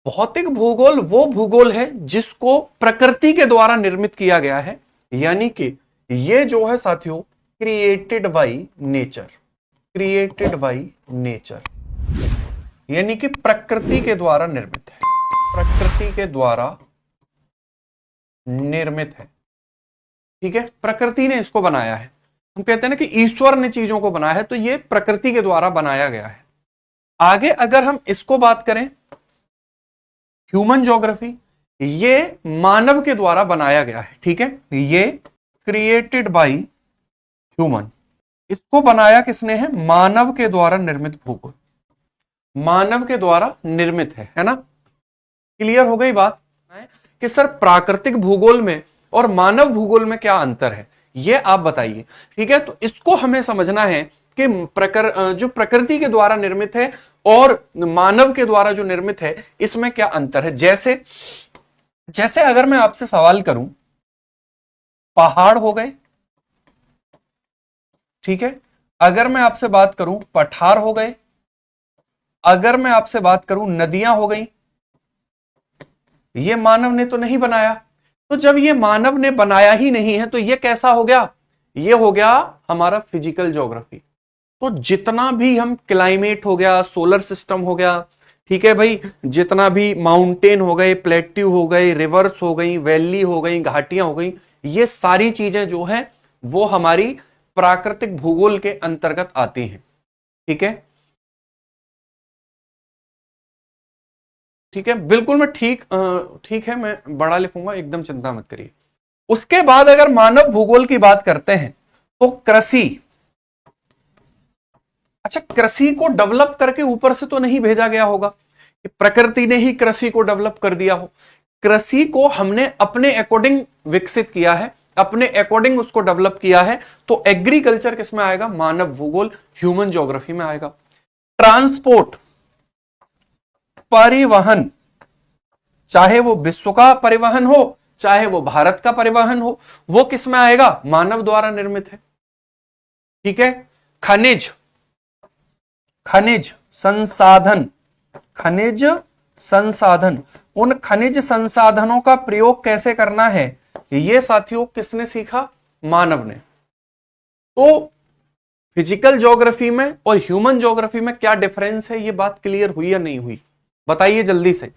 भौतिक भूगोल वो भूगोल है जिसको प्रकृति के द्वारा निर्मित किया गया है, यानी कि ये जो है साथियों created by nature, created by nature, यानी कि प्रकृति के द्वारा निर्मित है, प्रकृति के द्वारा निर्मित है। ठीक है, प्रकृति ने इसको बनाया है। हम कहते हैं ना कि ईश्वर ने चीजों को बनाया है, तो ये प्रकृति के द्वारा बनाया गया है। आगे अगर हम इसको बात करें ह्यूमन ज्योग्राफी, ये मानव के द्वारा बनाया गया है। ठीक है, ये क्रिएटेड बाय ह्यूमन, इसको बनाया किसने है? मानव के द्वारा निर्मित भूगोल, मानव के द्वारा निर्मित है ना। क्लियर हो गई बात कि सर प्राकृतिक भूगोल में और मानव भूगोल में क्या अंतर है, ये आप बताइए। ठीक है, तो इसको हमें समझना है कि जो प्रकृति के द्वारा निर्मित है और मानव के द्वारा जो निर्मित है, इसमें क्या अंतर है। जैसे अगर मैं आपसे सवाल करूं, पहाड़ हो गए, ठीक है, अगर मैं आपसे बात करूं पठार हो गए, अगर मैं आपसे बात करूं नदियां हो गई, ये मानव ने तो नहीं बनाया। तो जब ये मानव ने बनाया ही नहीं है तो ये कैसा हो गया? ये हो गया हमारा फिजिकल ज्योग्राफी। तो जितना भी हम क्लाइमेट हो गया, सोलर सिस्टम हो गया, ठीक है भाई, जितना भी माउंटेन हो गए, प्लेट्यू हो गए, रिवर्स हो गई, वैली हो गई, घाटियां हो गई, ये सारी चीजें जो है वो हमारी प्राकृतिक भूगोल के अंतर्गत आती हैं। ठीक है, ठीक है, बिल्कुल मैं ठीक है, मैं बड़ा लिखूंगा, एकदम चिंता मत करिए। उसके बाद अगर मानव भूगोल की बात करते हैं तो कृषि, अच्छा कृषि को डेवलप करके ऊपर से तो नहीं भेजा गया होगा कि प्रकृति ने ही कृषि को डेवलप कर दिया हो। कृषि को हमने अपने अकॉर्डिंग विकसित किया है, अपने अकॉर्डिंग उसको डेवलप किया है। तो एग्रीकल्चर किसमें आएगा? मानव भूगोल, ह्यूमन ज्योग्राफी में आएगा। ट्रांसपोर्ट, परिवहन, चाहे वो विश्व का परिवहन हो, चाहे वो भारत का परिवहन हो, वो किस में आएगा? मानव द्वारा निर्मित है। ठीक है, खनिज, खनिज संसाधन, खनिज संसाधन, उन खनिज संसाधनों का प्रयोग कैसे करना है, ये साथियों किसने सीखा? मानव ने। तो फिजिकल ज्योग्राफी में और ह्यूमन ज्योग्राफी में क्या डिफरेंस है, ये बात क्लियर हुई या नहीं हुई? बताइए जल्दी से।